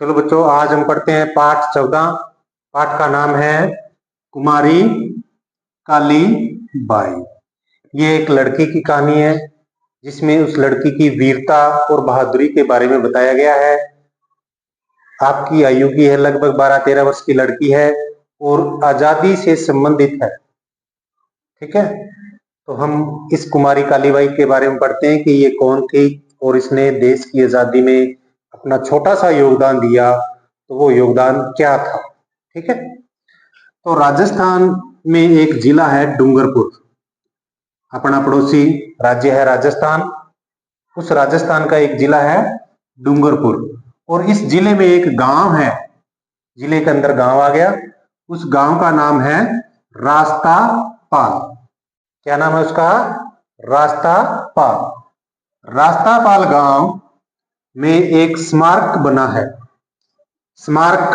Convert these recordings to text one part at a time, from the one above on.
चलो बच्चों, आज हम पढ़ते हैं पाठ 14। पाठ का नाम है कुमारी काली बाई। ये एक लड़की की कहानी है जिसमें उस लड़की की वीरता और बहादुरी के बारे में बताया गया है। आपकी आयु की है, लगभग 12-13 वर्ष की लड़की है और आजादी से संबंधित है। ठीक है, तो हम इस कुमारी कालीबाई के बारे में पढ़ते हैं कि ये कौन थी और इसने देश की आजादी में अपना छोटा सा योगदान दिया, तो वो योगदान क्या था। ठीक है, तो राजस्थान में एक जिला है डूंगरपुर, अपना पड़ोसी राज्य है राजस्थान। उस राजस्थान का एक जिला है डूंगरपुर और इस जिले में एक गांव है, जिले के अंदर गांव आ गया। उस गांव का नाम है रास्ता पाल। क्या नाम है उसका? रास्ता पाल। रास्ता पाल गांव में एक स्मारक बना है। स्मारक,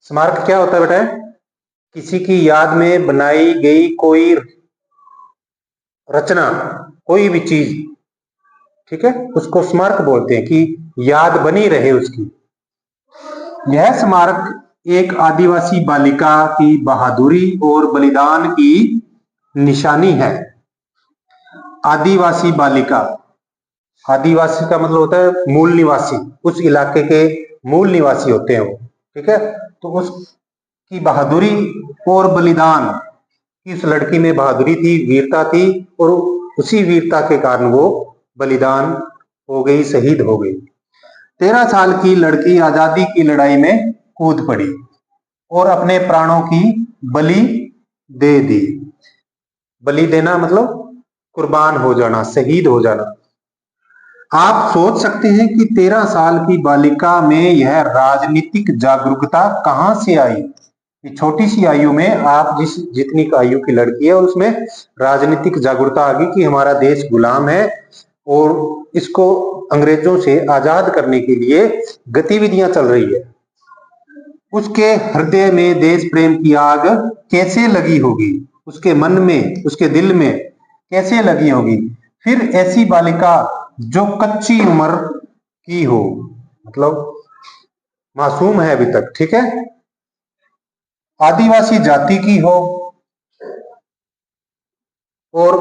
स्मारक क्या होता है बेटा? किसी की याद में बनाई गई कोई रचना, कोई भी चीज, ठीक है, उसको स्मारक बोलते हैं कि याद बनी रहे उसकी। यह स्मारक एक आदिवासी बालिका की बहादुरी और बलिदान की निशानी है। आदिवासी बालिका, आदिवासी का मतलब होता है मूल निवासी, उस इलाके के मूल निवासी होते हैं वो। ठीक है, तो उसकी बहादुरी और बलिदान की, उस लड़की में बहादुरी थी, वीरता थी और उसी वीरता के कारण वो बलिदान हो गई, शहीद हो गई। 13 साल की लड़की आजादी की लड़ाई में कूद पड़ी और अपने प्राणों की बलि दे दी। बलि देना मतलब कुर्बान हो जाना, शहीद हो जाना। आप सोच सकते हैं कि 13 साल की बालिका में यह राजनीतिक जागरूकता कहां से आई। छोटी सी आयु में आप जितनी आयु की लड़की है उसमें राजनीतिक जागरूकता आ गई कि हमारा देश गुलाम है और इसको अंग्रेजों से आजाद करने के लिए गतिविधियां चल रही है। उसके हृदय में देश प्रेम की आग कैसे लगी होगी, उसके मन में, उसके दिल में कैसे लगी होगी। फिर ऐसी बालिका जो कच्ची उम्र की हो, मतलब मासूम है अभी तक, ठीक है, आदिवासी जाति की हो और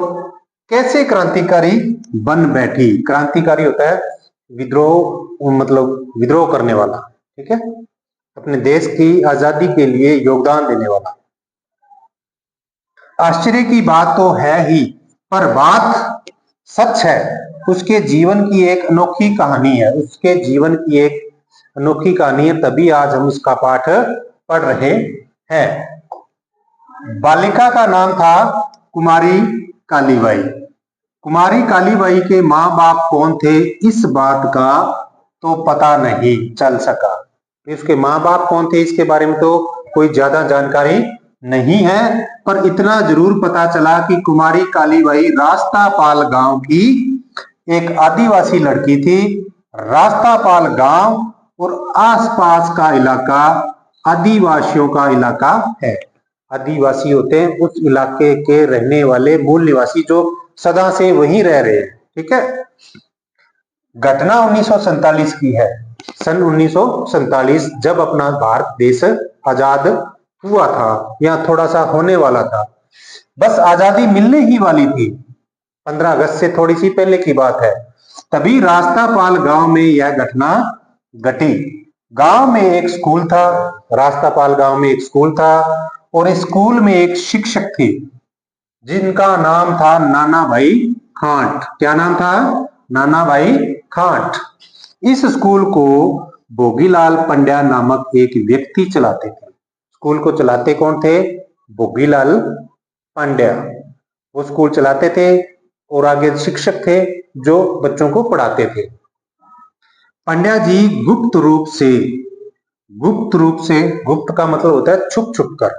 कैसे क्रांतिकारी बन बैठी। क्रांतिकारी होता है विद्रोह, मतलब विद्रोह करने वाला, ठीक है, अपने देश की आजादी के लिए योगदान देने वाला। आश्चर्य की बात तो है ही, पर बात सच है। उसके जीवन की एक अनोखी कहानी है, उसके जीवन की एक अनोखी कहानी है, तभी आज हम उसका पाठ पढ़ रहे हैं। बालिका का नाम था कुमारी कालीबाई। कुमारी कालीबाई के माँ बाप कौन थे, इस बात का तो पता नहीं चल सका। इसके माँ बाप कौन थे इसके बारे में तो कोई ज्यादा जानकारी नहीं है, पर इतना जरूर पता चला कि कुमारी कालीबाई रास्ता पाल गांव की एक आदिवासी लड़की थी। रास्ता पाल गांव और आसपास का इलाका आदिवासियों का इलाका है। आदिवासी होते हैं उस इलाके के रहने वाले मूल निवासी जो सदा से वहीं रह रहे हैं। ठीक है, घटना 1947 की है। सन 1947 जब अपना भारत देश आजाद हुआ था या थोड़ा सा होने वाला था, बस आजादी मिलने ही वाली थी, 15 अगस्त से थोड़ी सी पहले की बात है। तभी रास्तापाल गांव में यह घटना घटी। गांव में एक स्कूल था, रास्तापाल गांव में एक स्कूल था और स्कूल में एक शिक्षक थी जिनका नाम था नाना भाई खांट। क्या नाम था? नाना भाई खांट। इस स्कूल को भोगीलाल पंड्या नामक एक व्यक्ति चलाते थे। स्कूल को चलाते कौन थे? भोगीलाल पंड्या। वो स्कूल चलाते थे और आगे शिक्षक थे जो बच्चों को पढ़ाते थे। पंड्या जी गुप्त रूप से, गुप्त का मतलब होता है छुप छुप कर,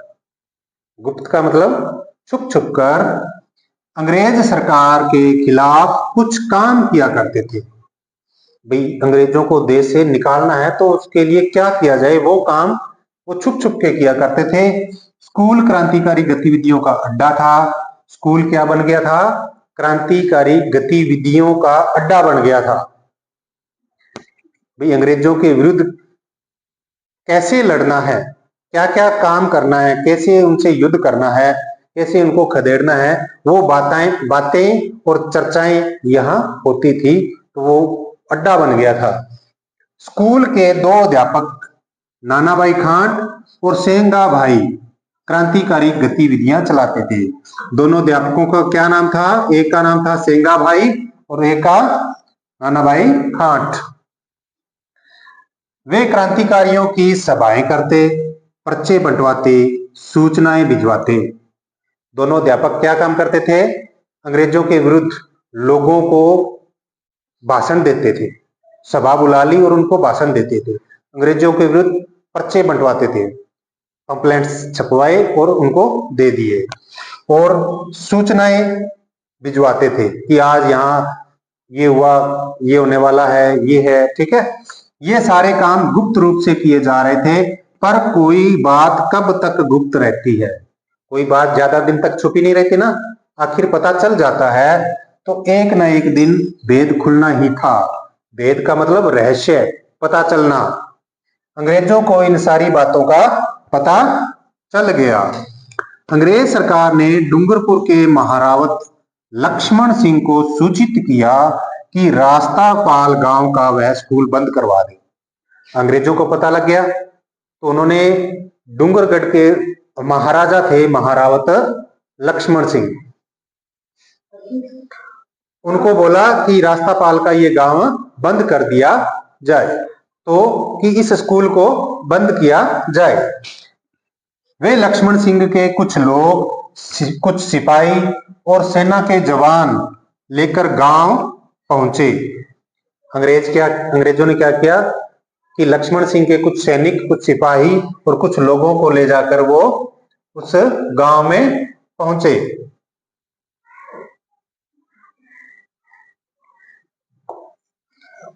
गुप्त का मतलब छुप छुप कर अंग्रेज सरकार के खिलाफ कुछ काम किया करते थे। भाई अंग्रेजों को देश से निकालना है तो उसके लिए क्या किया जाए, वो काम वो छुप छुप के किया करते थे। स्कूल क्रांतिकारी गतिविधियों का अड्डा था। स्कूल क्या बन गया था? क्रांतिकारी गतिविधियों का अड्डा बन गया था। भाई अंग्रेजों के विरुद्ध कैसे लड़ना है, क्या क्या काम करना है, कैसे उनसे युद्ध करना है, कैसे उनको खदेड़ना है, वो बातें बातें और चर्चाएं यहाँ होती थी। तो वो अड्डा बन गया था। स्कूल के दो अध्यापक नानाभाई खांट और सेंगा भाई क्रांतिकारी गतिविधियां चलाते थे। दोनों अध्यापकों का क्या नाम था? एक का नाम था सेंगा भाई और एक का नानाभाई खांट। वे क्रांतिकारियों की सभाएं करते, पर्चे बंटवाते, सूचनाएं भिजवाते। दोनों अध्यापक क्या काम करते थे? अंग्रेजों के विरुद्ध लोगों को भाषण देते थे। सभा बुला ली और उनको भाषण देते थे। अंग्रेजों के विरुद्ध पर्चे बंटवाते थे, कंप्लेंट्स छपवाए और उनको दे दिए, और सूचनाएं भिजवाते थे कि आज यहाँ ये हुआ, ये होने वाला है, ये है, ठीक है। ये सारे काम गुप्त रूप से किए जा रहे थे। पर कोई बात कब तक गुप्त रहती है? कोई बात ज्यादा दिन तक छुपी नहीं रहती ना, आखिर पता चल जाता है। तो एक न एक दिन भेद खुलना ही था। भेद का मतलब रहस्य, पता चलना। अंग्रेजों को इन सारी बातों का पता चल गया। अंग्रेज सरकार ने डूंगरपुर के महारावत लक्ष्मण सिंह को सूचित किया कि रास्तापाल गांव का वह स्कूल बंद करवा दे। अंग्रेजों को पता लग गया, तो उन्होंने डूंगरगढ़ के महाराजा थे महारावत लक्ष्मण सिंह, उनको बोला कि रास्तापाल का ये गांव बंद कर दिया जाए, तो कि इस स्कूल को बंद किया जाए। वे लक्ष्मण सिंह के कुछ लोग, कुछ सिपाही और सेना के जवान लेकर गांव पहुंचे। अंग्रेजों ने क्या किया कि लक्ष्मण सिंह के कुछ सैनिक, कुछ सिपाही और कुछ लोगों को ले जाकर वो उस गांव में पहुंचे।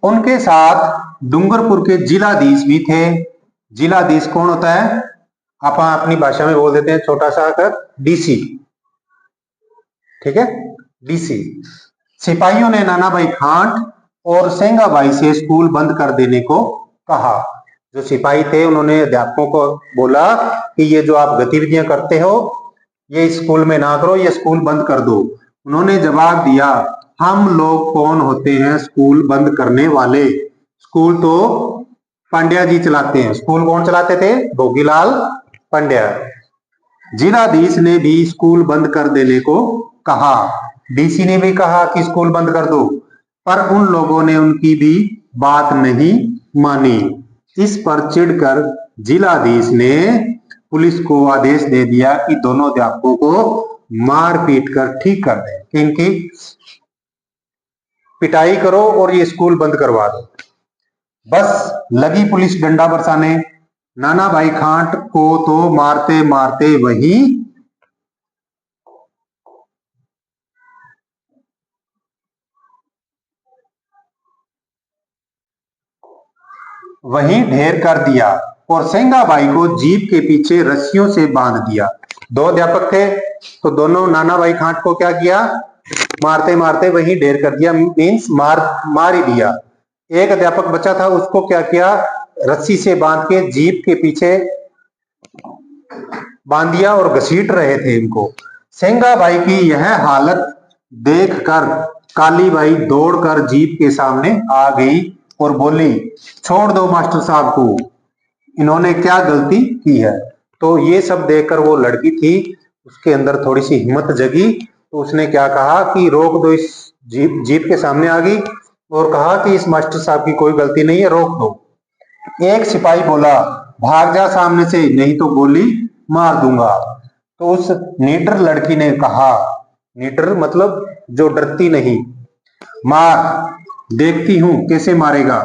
उनके साथ डूंगरपुर के जिलाधीश भी थे। जिलाधीश कौन होता है? आप अपनी भाषा में बोल देते हैं छोटा सा आकर डीसी, ठीक है, डीसी। सिपाहियों ने नानाभाई खांट और सेंगाबाई से स्कूल बंद कर देने को कहा। जो सिपाही थे उन्होंने अध्यापकों को बोला कि ये जो आप गतिविधियां करते हो ये स्कूल में ना करो, ये स्कूल बंद कर दो। उन्होंने जवाब दिया, हम लोग कौन होते हैं स्कूल बंद करने वाले? स्कूल तो पांड्या जी चलाते हैं। स्कूल कौन चलाते थे? भोगीलाल पांड्या। जिलाधीश ने भी स्कूल बंद कर देने को कहा, डीसी ने भी कहा कि स्कूल बंद कर दो, पर उन लोगों ने उनकी भी बात नहीं मानी। इस पर चिढ़कर जिलाधीश ने पुलिस को आदेश दे दिया कि दोनों अध्यापकों को मार पीट कर ठीक कर दें, कि इनकी पिटाई करो और ये स्कूल बंद करवा दो। बस लगी पुलिस डंडा बरसाने। नानाभाई खांट को तो मारते मारते वहीं ढेर कर दिया और सेंगाबाई को जीप के पीछे रस्सियों से बांध दिया। दो अध्यापक थे, तो दोनों नानाभाई खांट को क्या किया? मारते मारते वहीं ढेर कर दिया, मीन्स मार ही दिया। एक अध्यापक बचा था, उसको क्या किया? रस्सी से बांध के जीप के पीछे बांध दिया और घसीट रहे थे इनको। सेंगाबाई की यह हालत देखकर कालीबाई दौड़कर जीप के सामने आ गई और बोली, छोड़ दो मास्टर साहब को, इन्होंने क्या गलती की है? तो ये सब देखकर वो लड़की थी, उसके अंदर थोड़ी सी हिम्मत जगी, तो उसने क्या कहा कि रोक दो। इस जीप के सामने आ गई और कहा कि इस मास्टर साहब की कोई गलती नहीं है, रोक दो। एक सिपाही बोला, भाग जा सामने से, नहीं तो गोली मार दूंगा। तो उस नीडर लड़की ने कहा, नीडर मतलब जो डरती नहीं, मार, देखती हूं कैसे मारेगा।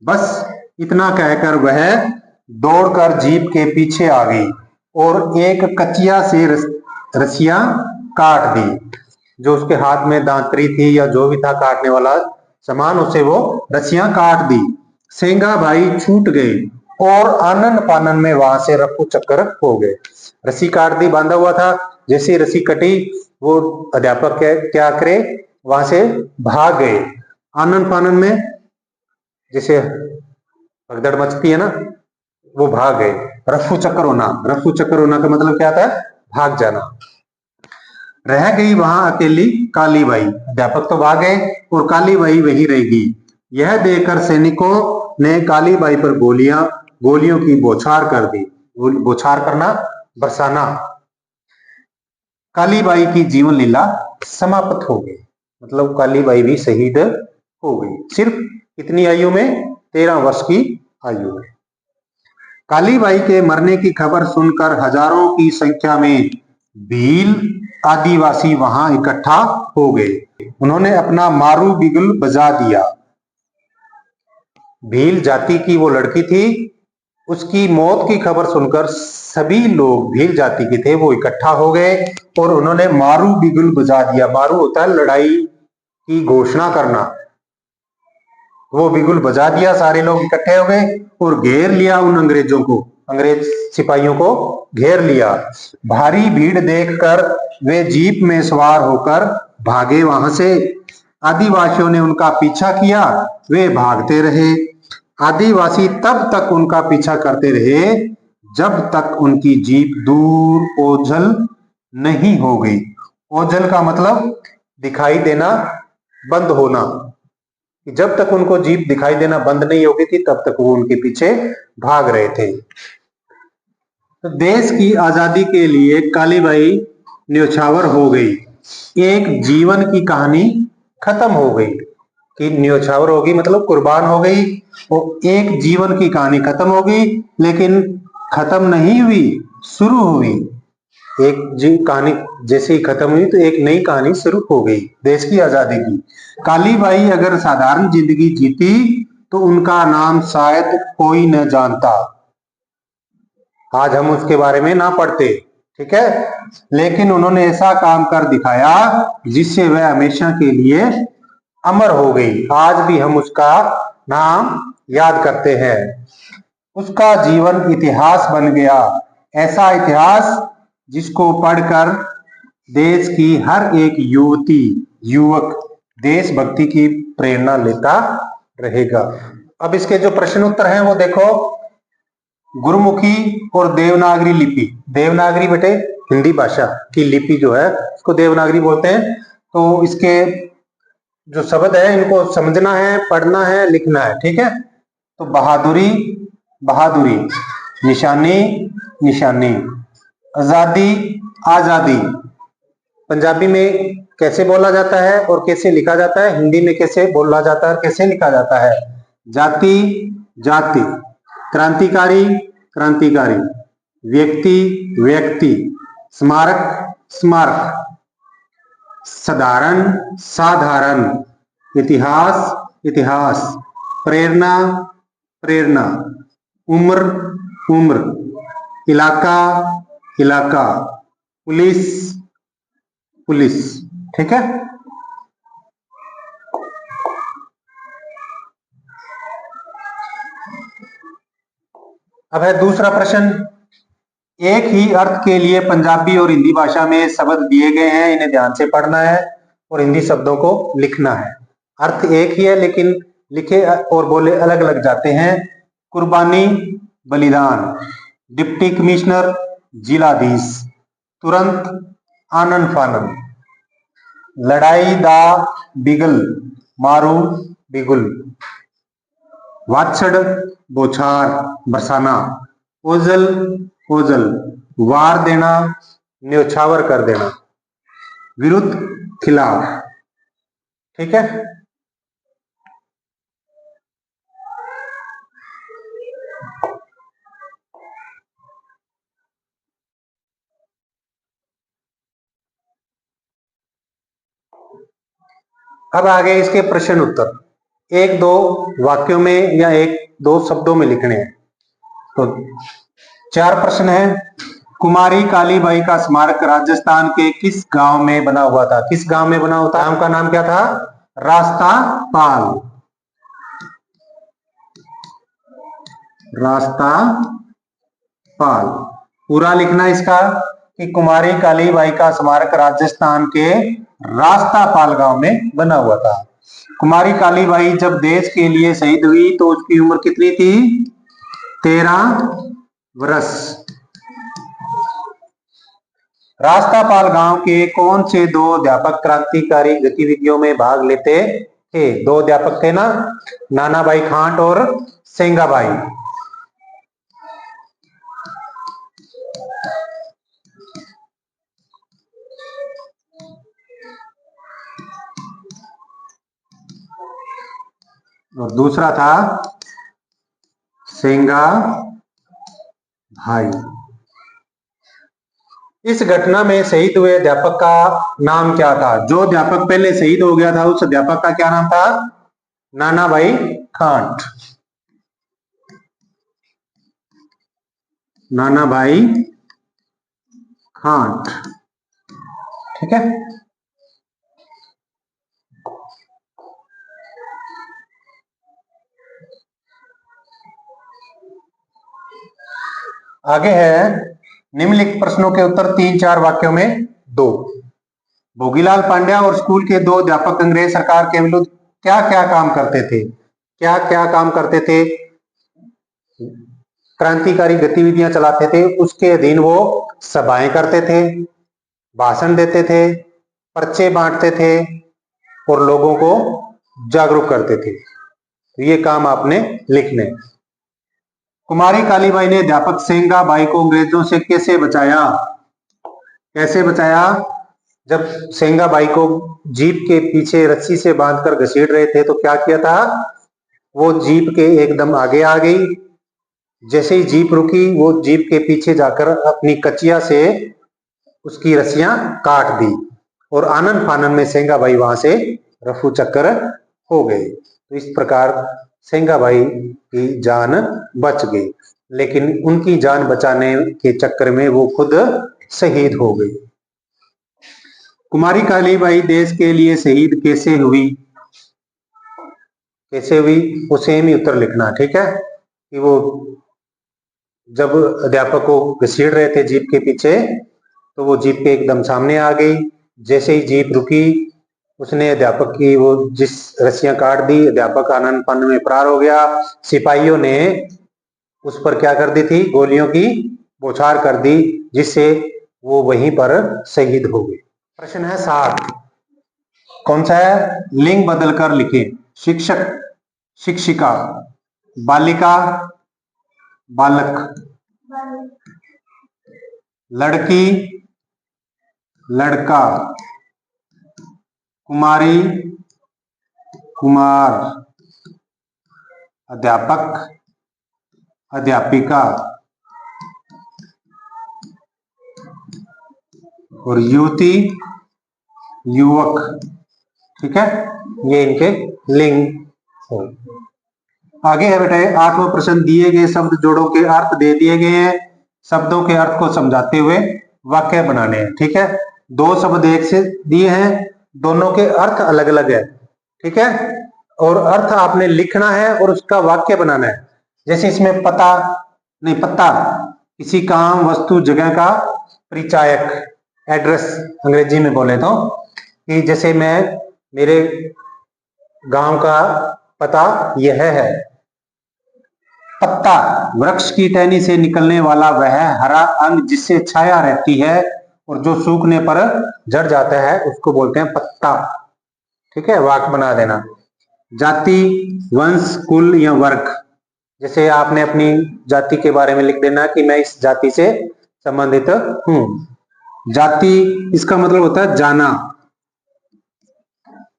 बस इतना कहकर वह दौड़कर जीप के पीछे आ गई और एक कचिया से रस्सियां काट दी। जो उसके हाथ में दांतरी थी या जो भी था काटने वाला सामान, उसे वो रस्सियां काट दी। सेंगा भाई छूट गए और आनन पानन में वहां से रफू चक्कर हो गए। रस्सी काट दी, बांधा हुआ था, जैसे रस्सी कटी वो अध्यापक क्या करे, वहां से भाग गए। आनन फानन में जैसे भगदड़ मचती है ना, वो भाग गए। रफू चक्कर होना, रफू चक्कर होना का मतलब क्या था? भाग जाना। रह गई वहां अकेली काली बाई, अध्यापक तो भाग गए और काली बाई वही रहेगी। यह देखकर सैनिकों ने काली बाई पर गोलियों की बौछार कर दी। बौछार करना, बरसाना। काली बाई की जीवन लीला समाप्त हो गई, मतलब काली बाई भी शहीद हो गई। सिर्फ कितनी आयु में? 13 वर्ष की आयु में। काली बाई के मरने की खबर सुनकर हजारों की संख्या में भील आदिवासी वहां इकट्ठा हो गए। उन्होंने अपना मारू बिगुल बजा दिया। भील जाति की वो लड़की थी, उसकी मौत की खबर सुनकर सभी लोग भील जाति के थे वो इकट्ठा हो गए और उन्होंने मारू बिगुल बजा दिया। मारू होता है लड़ाई की घोषणा करना। वो बिगुल बजा दिया, सारे लोग इकट्ठे हो गए और घेर लिया उन अंग्रेजों को, अंग्रेज सिपाहियों को घेर लिया। भारी भीड़ देखकर वे जीप में सवार होकर भागे वहां से। आदिवासियों ने उनका पीछा किया, वे भागते रहे। आदिवासी तब तक उनका पीछा करते रहे जब तक उनकी जीप दूर ओझल नहीं हो गई। ओझल का मतलब दिखाई देना, बंद होना। जब तक उनको जीप दिखाई देना बंद नहीं हो गई थी तब तक वो उनके पीछे भाग रहे थे। तो देश की आजादी के लिए काली बाई न्योछावर हो गई। एक जीवन की कहानी खत्म हो गई। कि न्योछावर होगी मतलब कुर्बान हो गई, और एक जीवन की कहानी खत्म हो गई, लेकिन खत्म नहीं हुई, शुरू हुई। एक जी कहानी जैसे ही खत्म हुई तो एक नई कहानी शुरू हो गई देश की आजादी की। काली बाई अगर साधारण जिंदगी जीती तो उनका नाम शायद कोई न जानता, आज हम उसके बारे में ना पढ़ते, ठीक है। लेकिन उन्होंने ऐसा काम कर दिखाया जिससे वह हमेशा के लिए अमर हो गई। आज भी हम उसका नाम याद करते हैं। उसका जीवन इतिहास बन गया, ऐसा इतिहास जिसको पढ़कर देश की हर एक युवती युवक देशभक्ति की प्रेरणा लेता रहेगा। अब इसके जो प्रश्न उत्तर हैं वो देखो। गुरुमुखी और देवनागरी लिपि, देवनागरी बेटे हिंदी भाषा की लिपि जो है उसको देवनागरी बोलते हैं। तो इसके जो शब्द है इनको समझना है, पढ़ना है, लिखना है, ठीक है। तो बहादुरी, बहादुरी, निशानी, निशानी, आजादी, आजादी। पंजाबी में कैसे बोला जाता है और कैसे लिखा जाता है, हिंदी में कैसे बोला जाता है और कैसे लिखा जाता है। जाति, जाति, क्रांतिकारी, क्रांतिकारी, व्यक्ति, व्यक्ति, स्मारक, स्मारक, साधारण, साधारण, इतिहास, इतिहास, प्रेरणा, प्रेरणा, उम्र, उम्र, इलाका, इलाका, पुलिस, पुलिस, ठीक है। अब है दूसरा प्रश्न। एक ही अर्थ के लिए पंजाबी और हिंदी भाषा में शब्द दिए गए हैं, इन्हें ध्यान से पढ़ना है और हिंदी शब्दों को लिखना है। अर्थ एक ही है लेकिन लिखे और बोले अलग अलग जाते हैं। कुर्बानी, बलिदान, डिप्टी कमिश्नर, जिलाधीश, तुरंत, आनन फानन, लड़ाई दा बिगल, मारू बिगुल, वाछड़, बौछार, बरसाना, ओझल, ओझल, वार देना, न्योछावर कर देना, विरुद्ध, खिलाफ, ठीक है। अब आगे इसके प्रश्न उत्तर एक दो वाक्यों में या एक दो शब्दों में लिखने हैं। तो 4 प्रश्न है। कुमारी कालीबाई का स्मारक राजस्थान के किस गांव में बना हुआ था? किस गांव में बना हुआ था? गांव का नाम क्या था? रास्ता पाल, रास्ता पाल। पूरा लिखना इसका कि कुमारी कालीबाई का स्मारक राजस्थान के रास्तापाल गांव में बना हुआ था। कुमारी कालीबाई जब देश के लिए शहीद हुई तो उसकी उम्र कितनी थी? 13 वर्ष। रास्तापाल गांव के कौन से दो अध्यापक क्रांतिकारी गतिविधियों में भाग लेते थे? दो अध्यापक थे ना, नानाभाई खांट और सेंगाबाई। और दूसरा था सेंगा भाई। इस घटना में शहीद हुए अध्यापक का नाम क्या था? जो अध्यापक पहले शहीद हो गया था उस अध्यापक का क्या नाम था? नानाभाई खांट। नानाभाई खांट, ठीक है। आगे है निम्नलिखित प्रश्नों के उत्तर 3-4 वाक्यों में दो। भोगीलाल पांड्या और स्कूल के दो अध्यापक अंग्रेज सरकार के विरुद्ध क्या क्या काम करते थे? क्या क्या काम करते थे? क्रांतिकारी गतिविधियां चलाते थे, उसके अधीन वो सभाएं करते थे, भाषण देते थे, पर्चे बांटते थे और लोगों को जागरूक करते थे। ये काम आपने लिखने। कुमारी कालीबाई ने अध्यापक सेंगाबाई को अंग्रेजों से कैसे बचाया? कैसे बचाया? जब सेंगाबाई को जीप के पीछे रस्सी से बांधकर घसीट रहे थे तो क्या किया था? वो जीप के एकदम आगे आ गई। जैसे ही जीप रुकी वो जीप के पीछे जाकर अपनी कचिया से उसकी रस्सियां काट दी और आनन फानन में सेंगाबाई वहां से रफू चक्कर हो गए। तो इस प्रकार सेंगाबाई की जान बच गई, लेकिन उनकी जान बचाने के चक्कर में वो खुद शहीद हो गई। कुमारी कालीबाई देश के लिए शहीद कैसे हुई? कैसे हुई वो सेम ही उत्तर लिखना, ठीक है। कि वो जब अध्यापक को घसीट रहे थे जीप के पीछे तो वो जीप के एकदम सामने आ गई। जैसे ही जीप रुकी उसने अध्यापक की वो जिस रस्सियां काट दी, अध्यापक आनंद फानन में फरार हो गया। सिपाहियों ने उस पर क्या कर दी थी? गोलियों की बौछार कर दी, जिससे वो वहीं पर शहीद हो गए। प्रश्न है 7, कौन सा है? लिंग बदलकर लिखे। शिक्षक, शिक्षिका, बालिका, बालक, लड़की, लड़का, कुमारी, कुमार, अध्यापक, अध्यापिका और युवती, युवक, ठीक है। ये इनके लिंग हो। आगे है बेटा 8वां प्रश्न। दिए गए शब्द जोड़ों के अर्थ दे दिए गए हैं, शब्दों के अर्थ को समझाते हुए वाक्य बनाने हैं, ठीक है। दो शब्द एक से दिए हैं, दोनों के अर्थ अलग अलग है, ठीक है। और अर्थ आपने लिखना है और उसका वाक्य बनाना है। जैसे इसमें पता नहीं, पता किसी काम, वस्तु, जगह का परिचायक, एड्रेस अंग्रेजी में बोले तो। कि जैसे मैं मेरे गांव का पता यह है। पत्ता, वृक्ष की टहनी से निकलने वाला वह हरा अंग जिससे छाया रहती है और जो सूखने पर झड़ जाता है उसको बोलते हैं पत्ता, ठीक है। वाक्य बना देना। जाति, वंश, कुल या वर्ग। जैसे आपने अपनी जाति के बारे में लिख देना कि मैं इस जाति से संबंधित हूं। जाति इसका मतलब होता है जाना।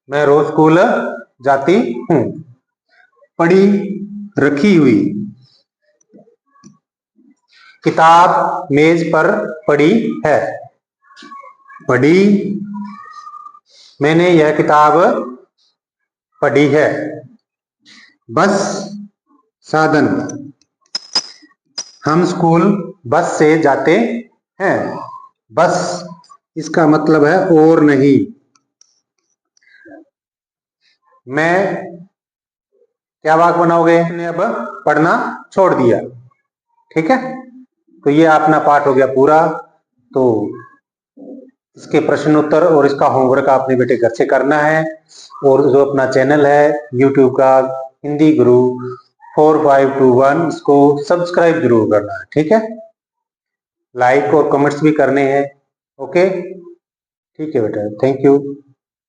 मैं रोज स्कूल जाती हूं। पड़ी, रखी हुई। किताब मेज पर पड़ी है। पढ़ी, मैंने यह किताब पढ़ी है। बस, साधन, हम स्कूल बस से जाते हैं। बस इसका मतलब है और नहीं। मैं क्या वाक्य बनाओगे? ने अब पढ़ना छोड़ दिया, ठीक है। तो ये अपना पाठ हो गया पूरा। तो इसके प्रश्न उत्तर और इसका होमवर्क आपने बेटे घर से करना है। और जो अपना चैनल है यूट्यूब का हिंदी गुरु, 4521, इसको सब्सक्राइब जरूर करना है, ठीक है। लाइक और कमेंट्स भी करने हैं। ओके, ठीक है बेटा, थैंक यू।